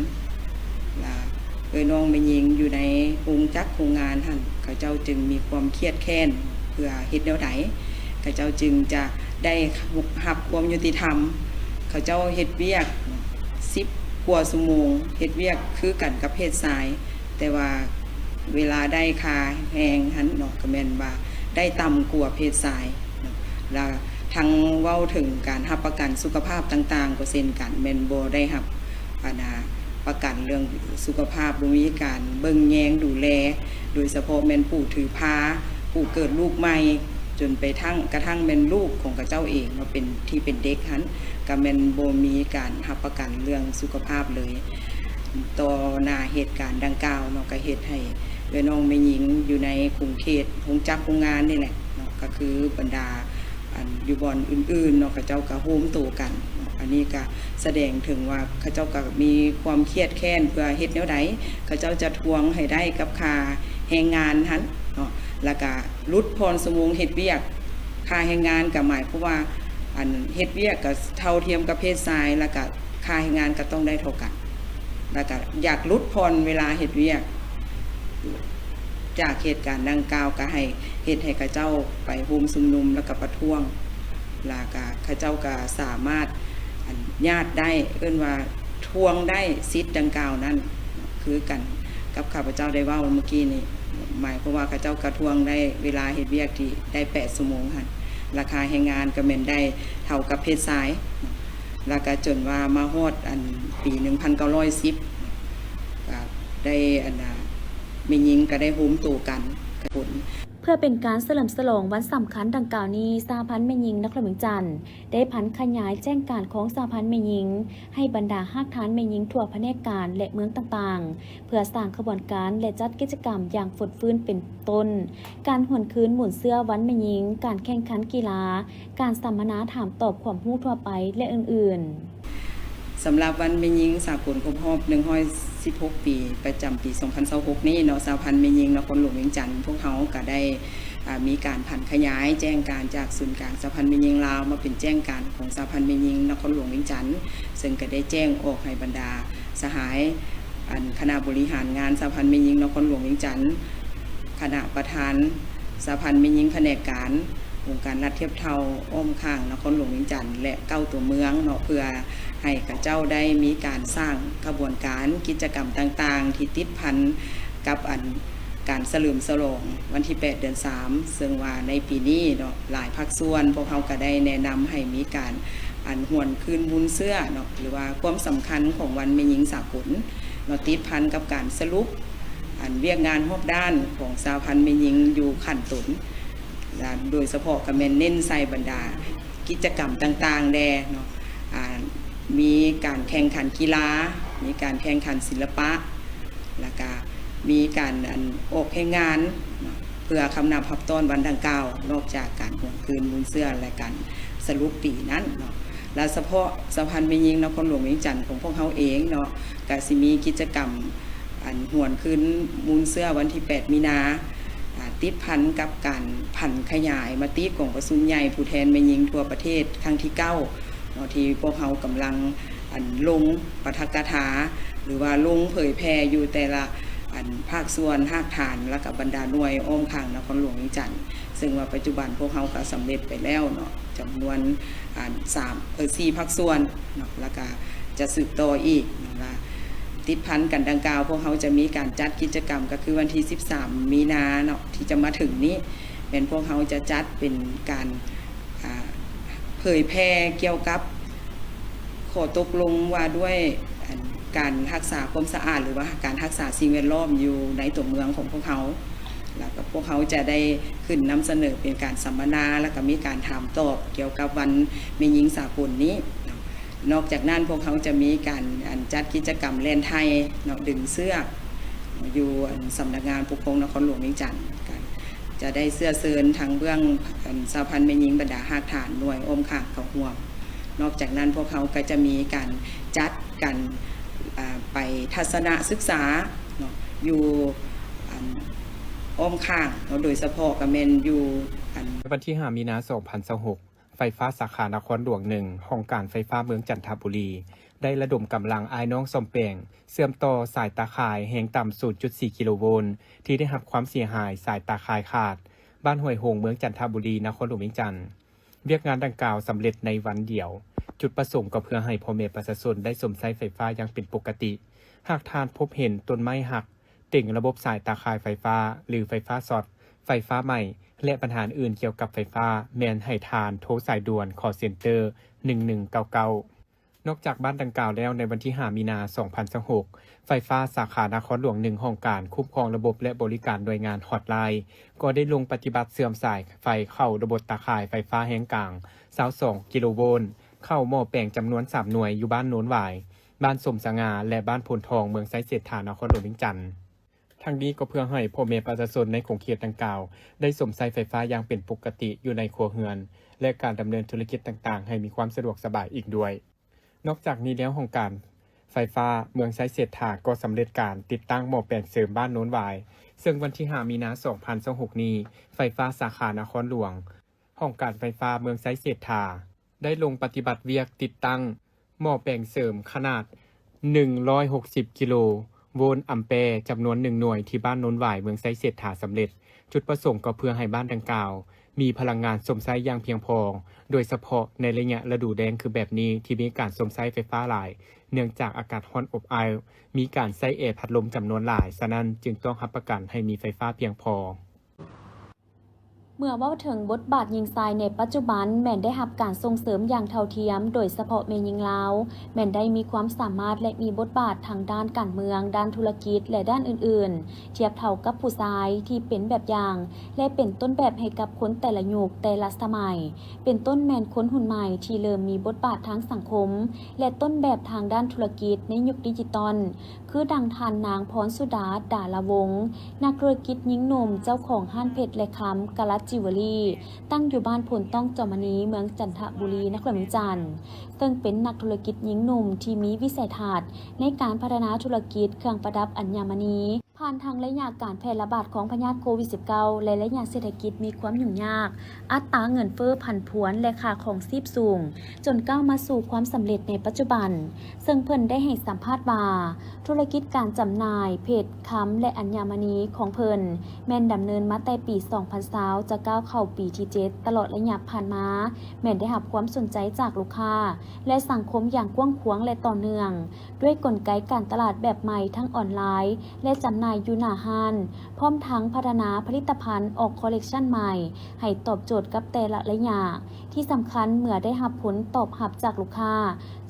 Speaker 6: น้องแม่หญิงอยู่ในโรงจักรโรงงานหั่นเขาเจ้าจึงมีความเครียดแค้นเพื่อเฮ็ดแนวใดเขาเจ้าจึงจะได้รับความยุติธรรมเขาเจ้าเฮ็ดเวียก10 กว่าชั่วโมงเฮ็ดเวียกคือกันกับเพศชายแต่ว่าเวลาได้ค่าแรงหันเนาะก็แม่นว่าได้ต่ำกว่าเพศชายแล้วทั้งเว้าถึงการรับประกันสุขภาพต่างๆก็เช่นกันแม่นบ่ได้รับประกันเรื่องสุขภาพบ่มีการเบิ่งแยงดูแลโดยเฉพาะแม่นผู้ถือพาผู้เกิดลูกใหม่จนไปกระทั่งแม่นลูกของกระเจ้าเองมาเป็นที่เป็นเด็กหันก็แม่นบ่มีการรับประกันเรื่องสุขภาพเลย ต่อหน้าเหตุการณ์ดังกล่าวเนาะก็เฮ็ดให้น้องแม่หญิงอยู่ในกรุงเทพโรงจักรโรงงานนี่แหละเนาะก็คือบรรดาอยู่บ่อนอื่นๆเนาะเขาเจ้าก็โฮมโตกันเนาะอันนี้ก็แสดงถึงว่าเขาเจ้าก็มีความเครียดแค้นเพื่อเฮ็ดแนวใดเขาเจ้าจะทวงให้ได้กับค่าแรงงานหั้นเนาะแล้วก็ลดพรสมงเฮ็ดเวียกค่าแรงงานก็หมายความว่าเฮ็ดเวียกก็เท่าเทียมกับเพศชายแล้วก็ค่าแรงงานก็ต้องได้เท่ากันแล้วก็อยากลดพรเวลาเฮ็ดเวียกจากเหตุการณ์ดังกล่าวก็ให้เฮ็ดให้เขาเจ้าไปโฮมชุมนุมแล้วก็ประท้วงแล้วก็เขาเจ้าก็สามารถญาติได้เอิ้นว่าทวงได้สิทธิ์ดังกล่าวนั้นคือกันกับข้าพเจ้าได้เว้าเมื่อกี้นี้หมายความว่าเขาเจ้ากระทวงได้เวลาเฮ็ดเวียกที่ได้8ชั่วโมงหั่นราคาแรงงานก็แม่นได้เท่ากับเพศชายแล้วก็จนว่ามาฮอดปี 1910ก็ได้แม่หญิงก็ได้โฮมโตกันกับผล
Speaker 1: เพื่อเป็นการเฉลิมฉลองวันสำคัญดังกล่าวนี้สหพันธ์แม่หญิงนครหลวงจันทร์ได้ผันขยายแจ้งการของสหพันธ์แม่หญิงให้บรรดาหากฐานแม่หญิงทั่วแผนกการและเมืองต่างๆเพื่อสร้างขบวนการและจัดกิจกรรมอย่างฝุดฟื้นเป็นต้นการหวนคืนหมุนเสื้อวันแม่หญิงการแข่งขันกีฬาการสัมมนาถามตอบความรู้ทั่วไปและอื่นๆ
Speaker 6: สำหรับวันแม่หญิงสากลครบรอบ116 ปีประจำปี 2026 นี้เนาะสหพันธ์แม่หญิงนครหลวงเวียงจันทน์พวกเขาก็ได้มีการผันขยายแจ้งการจากศูนย์กลางสหพันธ์แม่หญิงลาวมาเป็นแจ้งการของสหพันธ์แม่หญิงนครหลวงเวียงจันทน์ซึ่งก็ได้แจ้งออกให้บรรดาสหายคณะบริหารงานสหพันธ์แม่หญิงนครหลวงเวียงจันทน์คณะประธานสหพันธ์แม่หญิงแผนกการองค์การรัฐเทียบเท่าอ้อมข้างนครหลวงเวียงจันทน์และเก้าตัวเมืองเนาะเพื่อให้กับเจ้าได้มีการสร้างกระบวนการกิจกรรมต่างๆที่ติดพันกับการเฉลิมฉลองวันที่ 8 เดือน 3 ซึ่งว่าในปีนี้เนาะหลายภาคส่วนพวกเขาก็ได้แนะนำให้มีการหวนคืนบุญเสื้อเนาะหรือว่าความสำคัญของวันแม่หญิงสากลเนาะติดพันกับการสรุปเวียกงานรอบด้านของสหพันธ์แม่หญิงอยู่ขั้นต้นโดยเฉพาะก็แม่นเน้นใส่บรรดากิจกรรมต่างๆแดเนาะมีการแข่งขันกีฬามีการแข่งขันศิลปะแล้วก็มีการออกแข่งงานเพื่อคำนับรับต้อนวันดังกล่าวนอกจากการหวนคืนบุญเสื้อและการสรุปปีนั้นเนาะและเฉพาะสหพันธ์แม่หญิงนครหลวงเวียงจันทน์ของพวกเขาเองเนาะก็สิมีกิจกรรมหวนคืนบุญเสื้อวันที่ 8 มีนาติดพันกับการผันขยายมาตีกล่องประชุมใหญ่ผู้แทนแม่หญิงทั่วประเทศครั้งที่9เนาะที่พวกเขากำลังลงปาฐกถาหรือว่าลงเผยแพร่อยู่แต่ละภาคส่วนภาคฐานและกับบรรดาหน่วยอ้อมข้างนครหลวงเวียงจันทน์ซึ่งว่าปัจจุบันพวกเขาก็สำเร็จไปแล้วเนาะจำนวน4 ภาคส่วนเนาะแล้วก็จะสืบต่ออีกนะติดพันกันดังกล่าวพวกเขาจะมีการจัดกิจกรรมก็คือวันที่ 13 มีนาเนาะที่จะมาถึงนี้เป็นพวกเขาจะจัดเป็นการเผยแพร่เกี่ยวกับข้อตกลงว่าด้วยการรักษาความสะอาดหรือว่าการรักษาสิ่งแวดล้อมอยู่ในตัวเมืองของพวกเขาแล้วก็พวกเขาจะได้ขึ้นนำเสนอเป็นการสัมมนาแล้วก็มีการถามตอบเกี่ยวกับวันแม่หญิงสากลนี้นอกจากนั้นพวกเขาจะมีการจัดกิจกรรมแลนไทยดึงเสื้ออยู่สำนักงานปกครองนครหลวงเวียงจันทน์จะได้เสื้อเซินทางเบื้องสหพันธ์แม่หญิงบรรดาหากฐานหน่วยอ้อมข้างเขาห่วงนอกจากนั้นพวกเขาก็จะมีการจัดกันไปทัศนศึกษาอยู่อ้อมข้างโดยเฉพาะก็แม่นอยู่
Speaker 5: วันที่ 5 มีนาคม 2026 ไฟฟ้าสาขานครหลวง1องค์การไฟฟ้าเมืองจันทบุรีได้ระดมกำลังอ้ายน้องซ่อมแปลงเชื่อมต่อสายตาข่ายแห่งต่ำ 0.4 กิโลโวลต์ที่ได้รับความเสียหายสายตาข่ายขาดบ้านห้วยโฮงเมืองจันทบุรีนครหลวงเวียงจันทน์เวียกงานดังกล่าวสำเร็จในวันเดียวจุดประสงค์ก็เพื่อให้พ่อแม่ประชาชนได้สมใช้ไฟฟ้าอย่างเป็นปกติหากทานพบเห็นต้นไม้หักติ่งระบบสายตาข่ายไฟฟ้าหรือไฟฟ้าช็อตไฟฟ้าใหม่และปัญหาอื่นเกี่ยวกับไฟฟ้าแมนให้ทานโทรสายด่วน call center 1199นอกจากบ้านดังกล่าวแล้วในวันที่ 5 มีนาคม 2026 ไฟฟ้าสาขานครหลวง1ห้องการคุ้มครองระบบและบริการโดยงานฮอตไลน์ก็ได้ลงปฏิบัติเสื่อมสายไฟเข้าระบบตาข่ายไฟฟ้าแห่งกลาง22 กิโลโวลต์เข้าหม้อแปลงจำนวน3หน่วยอยู่บ้านโน้นหวาย บ้านสมสง่าและบ้านพลทองเมืองไซเศรษฐานครหลวงเวียงจันทน์ทั้งนี้ก็เพื่อให้พ่อแม่ประชาชนในขงเขตดังกล่าวได้สมใช้ไฟฟ้าอย่างเป็นปกติอยู่ในครัวเรือนและการดำเนินธุรกิจต่างๆให้มีความสะดวกสบายอีกด้วยนอกจากนี้แล้วของการไฟฟ้าเมืองไซเศรษฐาก็สำเร็จการติดตั้งหม้อแปลงเสริมบ้านโน้นวายซึ่งวันที่5มีนาคม2026นี้ไฟฟ้าสาขานครหลวงห้องการไฟฟ้าเมืองไซเศรษฐาได้ลงปฏิบัติเวียกติดตั้งหม้อแปลงเสริมขนาด160กิโลโวลต์แอมแปร์จำนวน1หน่วยที่บ้านโน้นหวายเมืองไซเศรษฐาสำเร็จจุดประสงค์ก็เพื่อให้บ้านดังกล่าวมีพลังงานสมใช้อย่างเพียงพอโดยเฉพาะในระยะฤดูแล้งคือแบบนี้ที่มีการสมใช้ไฟฟ้าหลายเนื่องจากอากาศร้อนอบอ้าวมีการใช้แอร์พัดลมจำนวนหลายฉะนั้นจึงต้องรับประกันให้มีไฟฟ้าเพียงพอ
Speaker 1: เมื่อเว้าถึงบทบาทหญิงชายในปัจจุบันแม่นได้รับการส่งเสริมอย่างเท่าเทียมโดยเฉพาะแม่หญิงลาวแม่นได้มีความสามารถและมีบทบาททางด้านการเมืองด้านธุรกิจและด้านอื่นๆเทียบเท่ากับผู้ชายที่เป็นแบบอย่างและเป็นต้นแบบให้กับคนแต่ละยุคแต่ละสมัยเป็นต้นแม่นคนหุ่นใหม่ที่เริ่มมีบทบาททางสังคมและต้นแบบทางด้านธุรกิจในยุคดิจิตอลคือดังทานนางพรสุดาดาลวงศ์นักธุรกิจหญิงหนุ่มเจ้าของห้างเพชรและคำกะลัดจิวเวลรี่ตั้งอยู่บ้านพลต้องจอมณีเมืองจันทบุรีนครเมืองจันทน์ซึ่งเป็นนักธุรกิจหญิงหนุ่มที่มีวิสัยทัศน์ในการพัฒนาธุรกิจเครื่องประดับอัญมณีผ่านทางระยะการแพร่ระบาดของพยาธิโควิด -19 และระยะเศรษฐกิจมีความยุ่งยากอัตราเงินเฟ้อผันผวนและค่าของชีพสูงจนก้าวมาสู่ความสำเร็จในปัจจุบันซึ่งเพิ่นได้ให้สัมภาษณ์ว่าธุรกิจการจำหน่ายเพชรค้ำและอัญมณีของเพิ่นแม่นดำเนินมาแต่ปี2020จะก้าวเข้าปีที่7ตลอดระยะผ่านมาแม่นได้รับความสนใจจากลูกค้าและสังคมอย่างกว้างขวางและต่อเนื่องด้วยกลไกการตลาดแบบใหม่ทั้งออนไลน์และจำหน่ายอยู่หน้าห้างพร้อมทั้งพัฒนาผลิตภัณฑ์ออกคอลเลกชันใหม่ให้ตอบโจทย์กับแต่ละระยะที่สำคัญเมื่อได้รับผลตอบรับจากลูกค้า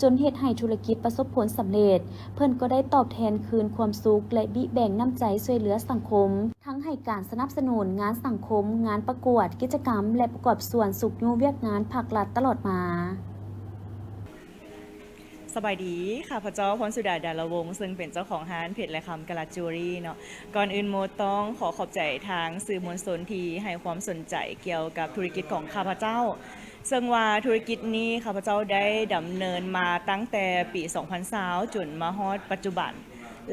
Speaker 1: จนเฮ็ดให้ธุรกิจประสบผลสำเร็จเพิ่นก็ได้ตอบแทนคืนความสุขและบิแบ่งน้ำใจช่วยเหลือสังคมทั้งให้การสนับสนุนงานสังคมงานประกวดกิจกรรมและประกอบส่วนสุขอยู่เวียกงานภาครัฐตลอดมา
Speaker 7: สบายดีค่ะพระเจ้าพรสุดาดาลวงศ์ซึ่งเป็นเจ้าของร้านเพชรและคำกะลัดจิวเวลรี่เนาะก่อนอื่นโมต้องขอขอบใจทางสื่อมวลชนที่ให้ความสนใจเกี่ยวกับธุรกิจของข้าพเจ้าซึ่งว่าธุรกิจนี้ข้าพเจ้าได้ดำเนินมาตั้งแต่ปี2020จนมาฮอดปัจจุบัน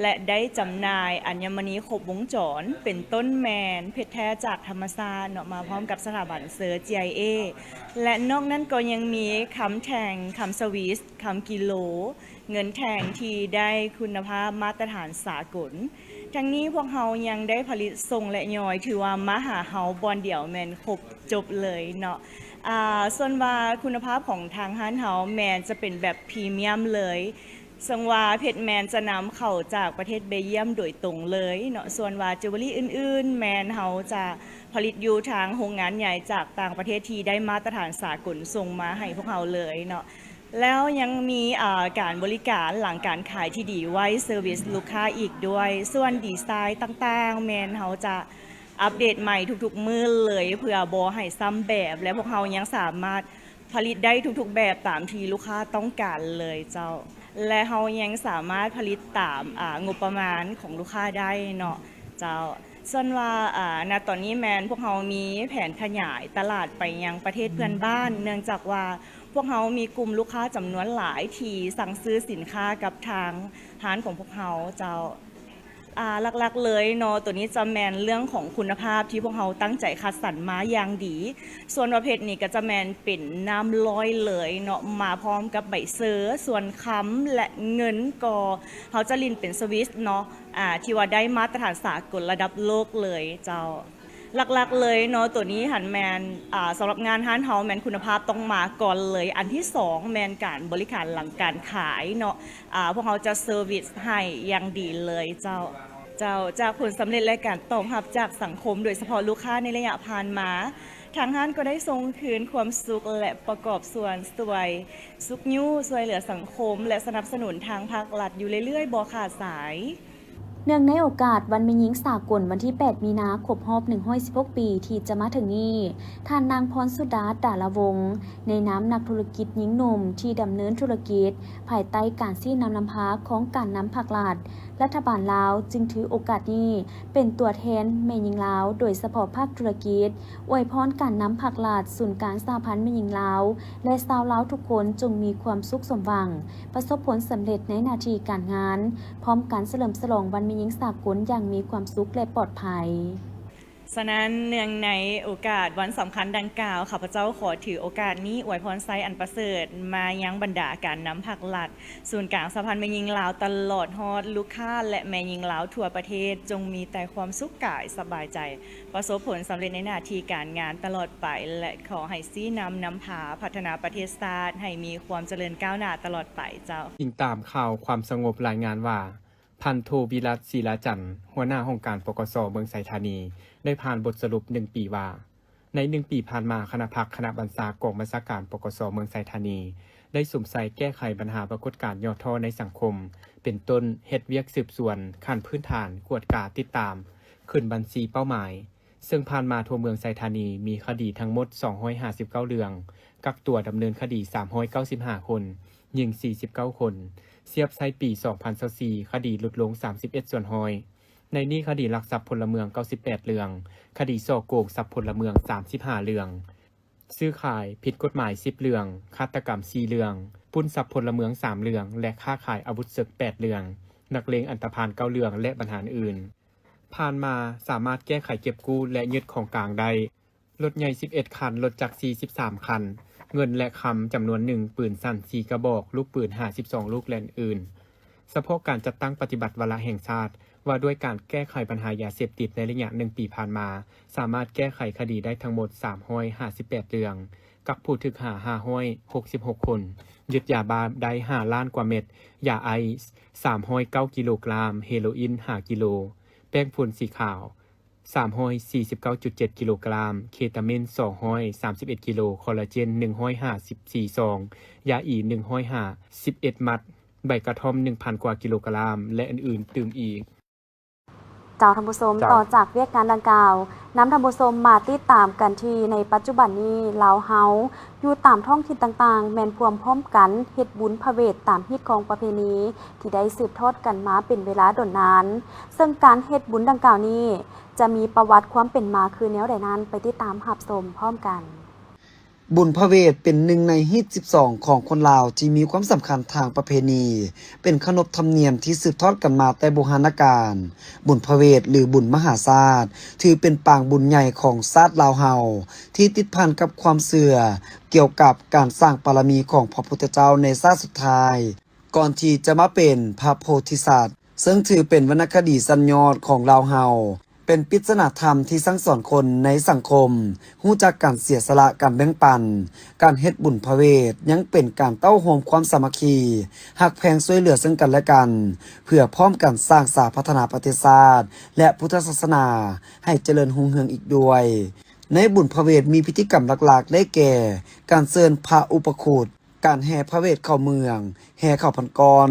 Speaker 7: และได้จำหน่ายอัญมณีครบวงจรเป็นต้นแมนเพชรแท้จากธรรมชาติเนาะมาพร้อมกับสถาบันเซอร์ GIA และนอกนั้นก็ยังมีคำแทงคำสวิสคำกิโลเงินแทงที่ได้คุณภาพมาตรฐานสากลทั้งนี้พวกเฮายังได้ผลิตส่งและย่อยถือว่ามาหาเฮาบอนเดี่ยวแมนครบจบเลยเนาะส่วนว่าคุณภาพของทางร้านเฮาแมนจะเป็นแบบพรีเมียมเลยซึ่งว่าเพชรแมนจะนำเข้าจากประเทศเบลเยียมโดยตรงเลยเนาะส่วนว่าจิวเวลรี่อื่นๆแมนเฮาจะผลิตอยู่ทางโรงงานใหญ่จากต่างประเทศที่ได้มาตรฐานสากลส่งมาให้พวกเฮาเลยเนาะแล้วยังมีการบริการหลังการขายที่ดีไว้เซอร์วิสลูกค้าอีกด้วยส่วนดีไซน์ต่างๆแมนเฮาจะอัปเดตใหม่ทุกๆมื้อเลยเพื่อบ่ให้ซ้ำแบบและพวกเฮายังสามารถผลิตได้ทุกๆแบบตามที่ลูกค้าต้องการเลยเจ้าและเฮายังสามารถผลิตตามงบประมาณของลูกค้าได้เนาะเจ้าส่วนว่าณตอนนี้แมนพวกเฮามีแผนขยายตลาดไปยังประเทศเพื่อนบ้านเนื่องจากว่าพวกเฮามีกลุ่มลูกค้าจำนวนหลายที่สั่งซื้อสินค้ากับทางร้านของพวกเฮาเจ้าหลักๆเลยเนาะตัวนี้จะแมนเรื่องของคุณภาพที่พวกเราตั้งใจคัดสรรมาอย่างดีส่วนประเภทนี้ก็จะแมนเป็นน้ำร้อยเลยเนาะมาพร้อมกับใบเซอร์ส่วนค้ำและเงินก็เขาจะลินเป็นสวิสเนาะที่ว่าได้มาตรฐานสากลระดับโลกเลยเจ้าหลักๆเลยเนาะตัวนี้หันแมนสำหรับงานฮันเฮาแมนคุณภาพต้องมาก่อนเลยอันที่2แมนการบริการหลังการขายเนาะพวกเขาจะเซอร์วิสให้อย่างดีเลยเจ้าจากผลสำเร็จและการตอบรับจากสังคมโดยเฉพาะลูกค้าในระยะผ่านมาทางห้างก็ได้ส่งคืนความสุขและประกอบส่วนสวยสุขยุ่ช่วยเหลือสังคมและสนับสนุนทางภาครัฐอยู่เรื่อยๆบ่ขาดสาย
Speaker 1: เนื่องในโอกาสวันแม่หญิงสากลวันที่ 8 มีนาคมรอบ116 ปีที่จะมาถึงนี้ท่านนางพรสุดาดาลวงศ์ในนามนักธุรกิจหญิงหนุ่มที่ดำเนินธุรกิจภายใต้การชี้นำนำพาของการนำภาครัฐรัฐบาลลาวจึงถือโอกาสนี้เป็นตัวแทนแม่หญิงลาวโดยเฉพาะภาคธุรกิจอวยพรการนำภาครัฐศูนย์การสหพันธ์แม่หญิงลาวและชาวลาวทุกคนจงมีความสุขสมหวังประสบผลสำเร็จในหน้าที่การงานพร้อมการเฉลิมฉลองวันแม่หญิงสากลอย่างมีความสุขและปลอดภัย
Speaker 7: ฉะนั้นเนื่องในโอกาสวันสำคัญดังกล่าวข้าพเจ้าขอถือโอกาสนี้อวยพรไซอันประเสริฐมายังบรรดาการนำภาครัฐศูนย์กลางสหพันธ์แม่หญิงลาวตลอดฮอดลูกค้าและแม่หญิงลาวทั่วประเทศจงมีแต่ความสุขกายสบายใจประสบผลสำเร็จในหน้าที่การงานตลอดไปและขอให้ซี้นำพาพัฒนาประเทศชาติให้มีความเจริญก้าวหน้าตลอดไปเจ้า
Speaker 5: อิงตามข่าวความสงบรายงานว่าพันโทวิรัตศิลาจันทร์หัวหน้าองค์การปกสเมืองไสธานีได้ผ่านบทสรุป1 ปีว่าใน1 ปีผ่านมาคณะพักคณะบัญชากองบัญชาการปกสเมืองไสธานีได้สุ่มใส่แก้ไขปัญหาปรากฏการณ์ย่อท้อในสังคมเป็นต้นเฮ็ดเวียกสืบสวนขั้นพื้นฐานกวดกาติดตามขึ้นบัญชีเป้าหมายซึ่งผ่านมาทั่วเมืองไสธานีมีคดีทั้งหมด259เรื่องกักตัวดำเนินคดี395คนยิง49คนเทียบไซปี 2024 คดีลดลง 31 ส่วนห้อยในนี้คดีลักทรัพย์พลเมือง 98 เรื่องคดีฉ้อโกงทรัพย์พลเมือง 35 เรื่องซื้อขายผิดกฎหมาย 10 เรื่องฆาตกรรม 4 เรื่องปล้นทรัพย์พลเมือง 3 เรื่องและค้าขายอาวุธศึก 8 เรื่องนักเลงอันธพาล 9 เรื่องและปัญหาอื่นผ่านมาสามารถแก้ไขเก็บกู้และยึดของกลางได้รถใหญ่ 11 คันรถจักร 43 คันเงินและคำจำนวน 1 ปืนสั้น 4 กระบอกลูกปืน 52 ลูกและอื่นเฉพาะการจัดตั้งปฏิบัติวาระแห่งชาติว่าด้วยการแก้ไขปัญหายาเสพติดในระยะ1 ปีผ่านมาสามารถแก้ไขคดีได้ทั้งหมด358 เรื่องกับผู้ถูกหา566 คนยึดยาบ้าได้5 ล้านกว่าเม็ดยาไอซ์309 กิโลกรัมเฮโรอีน5 กิโลแป้งฝุ่นสีขาว349.7 กิโลกรัมเคตามีน231 กิโลคอลลาเจน154 ซองยาอี111 มัดใบกระท่อม 1,000 กว่ากิโลกรัมและอื่นๆตื่มอีก
Speaker 1: เจ้าท่านผู้ชมต่อจากเวียกงานดังกล่าวน้ำท่านผู้ชมมาติดตามกันที่ในปัจจุบันนี้ลาวเฮาอยู่ตามท้องถิ่นต่างๆแม่นพวมพร้อมกันเฮ็ดบุญพระเวทตามฮิตของประเพณีที่ได้สืบทอดกันมาเป็นเวลาดนนานซึ่งการเฮ็ดบุญดังกล่าวนี้จะมีประวัติความเป็นมาคือแนวใดนั้นไปติดตามรับชมพร้อมกัน
Speaker 8: บุญพระเวทเป็นหนึ่งในฮีต12ของคนลาวที่มีความสำคัญทางประเพณีเป็นขนบธรรมเนียมที่สืบทอดกันมาแต่โบราณกาลบุญพระเวทหรือบุญมหาชาติถือเป็นปางบุญใหญ่ของชาติลาวเฮาที่ติดพันกับความเชื่อเกี่ยวกับการสร้างบารมีของพระพุทธเจ้าในชาติสุดท้ายก่อนที่จะมาเป็นพระโพธิสัตว์ซึ่งถือเป็นวรรณคดีสั้นยอดของลาวเฮาเป็นปริศนาธรรมที่สั่งสอนคนในสังคมรู้จักการเสียสละการแบ่งปันการเฮ็ดบุญพระเวทยังเป็นการเต้าโฮมความสามัคคีหักแพงช่วยเหลือซึ่งกันและกันเพื่อพร้อมกันสร้างสาพัฒนาประเทศชาติและพุทธศาสนาให้เจริญรุ่งเรืองอีกด้วยในบุญพระเวทมีพิธีกรรมหลักๆได้แก่การเชิญพระอุปคุตการแห่พระเวทเข้าเมืองแห่เข้าพันกร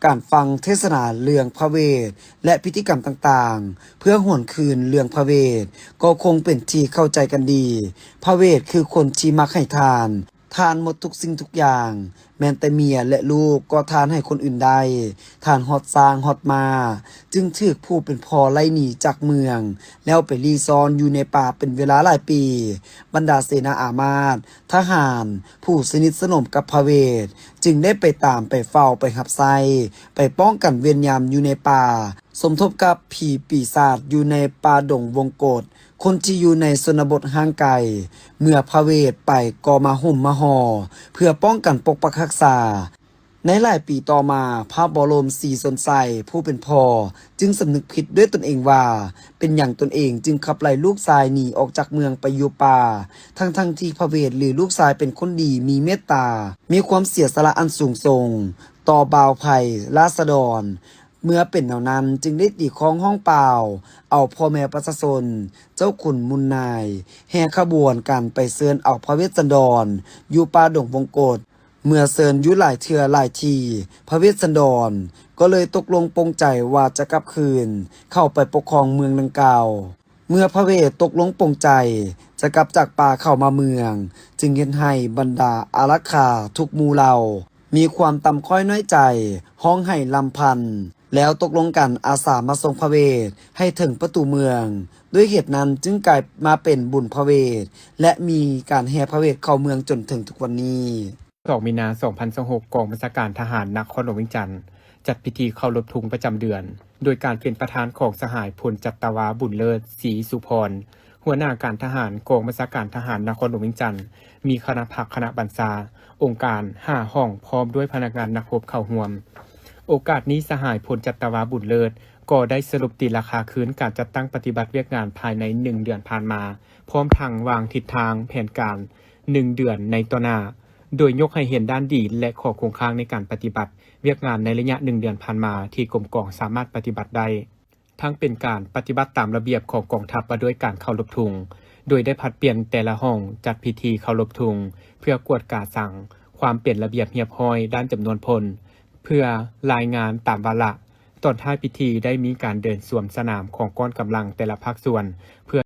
Speaker 8: การฟังเทศนาเรื่องพระเวทและพิธีกรรมต่างๆเพื่อหวนคืนเรื่องพระเวทก็คงเป็นที่เข้าใจกันดีพระเวทคือคนที่มักให้ทานหมดทุกสิ่งทุกอย่างแม้แต่เมียและลูกก็ทานให้คนอื่นได้ทานฮอดสร้างฮอดมาจึงถูกผู้เป็นพ่อไล่หนีจากเมืองแล้วไปรีซอนอยู่ในป่าเป็นเวลาหลายปีบรรดาเสนาอามาตย์ทหารผู้สนิทสนมกับพระเวทจึงได้ไปตามไปเฝ้าไปหับไซไปป้องกันเวรยามอยู่ในป่าสมทบกับผีปีศาจอยู่ในป่าดงวงกฏคนที่อยู่ในชนบทห่างไกลเมื่อพระเวทไปก็มาห่มมาห่อเพื่อป้องกันปกปักรักษาในหลายปีต่อมาพระบรมศรีสนไสยผู้เป็นพ่อจึงสำนึกผิดด้วยตนเองว่าเป็นอย่างตนเองจึงขับไล่ลูกชายหนีออกจากเมืองไปอยู่ป่าทั้งที่พระเวทหรือลูกชายเป็นคนดีมีเมตตามีความเสียสละอันสูงส่งต่อบ่าวไผ่ราษฎรเมื่อเป็นแนวนั้นจึงได้ตีคล้องห้องเปล่าเอาพ่อแม่ประชาชนเจ้าขุนมุนนายแห่ขบวนกันไปเชิญเอาพระเวสสันดรอยู่ป่าดงวงกฏ เมื่อเซินอยู่หลายเทื่อหลายทีพระเวสสันดรก็เลยตกลงปลงใจว่าจะกลับคืนเข้าไปปกครองเมืองดังกล่าวเมื่อพระเวทตกลงปลงใจจะกลับจากป่าเข้ามาเมือง จึงเห็นให้บรรดาอารักขาทุกหมู่เหล่ามีความต่ำค่อยน้อยใจห้องไห้ลำพันแล้วตกลงกันอาสามาส่งพระเวทให้ถึงประตูเมืองด้วยเหตุนั้นจึงกลายมาเป็นบุญพระเวทและมีการแห่พระเวทเข้าเมืองจนถึงทุกวันนี้
Speaker 5: 2 มีนาคม 2026 กองบัญชาการทหารนครหลวงเวียงจันทร์จัดพิธีเคารพธงประจำเดือน โดยการเป็นประธานของสหายพลจัตวาบุญเลิศศรีสุพรหัวหน้าการทหารกองบัญชาการทหารนครหลวงเวียงจันทร์มีคณะพักคณะบรรษาองค์การ5ห้องพร้อมด้วยพนักงานนักรบเข้าร่วมโอกาสนี้สหายพลจัตวาบุญเลิศก็ได้สรุปตีราคาคืนการจัดตั้งปฏิบัติเวียกงานภายใน1 เดือนผ่านมาพร้อมทางวางทิศทางแผนการ1 เดือนในต่อหน้าโดยยกให้เห็นด้านดีและข้อคงค้างในการปฏิบัติเวียกงานในระยะ1 เดือนผ่านมาที่กรมกองสามารถปฏิบัติได้ทั้งเป็นการปฏิบัติตามระเบียบของกองทัพมาด้วยการเคารพธงโดยได้ผลัดเปลี่ยนแต่ละห้องจัดพิธีเคารพธงเพื่อกวดกาสั่งความเป็นระเบียบเรียบร้อยด้านจำนวนพลเพื่อรายงานตามวาระตอนท้ายพิธีได้มีการเดินสวมสนามของกองกำลังแต่ละภาคส่วนเพื่อ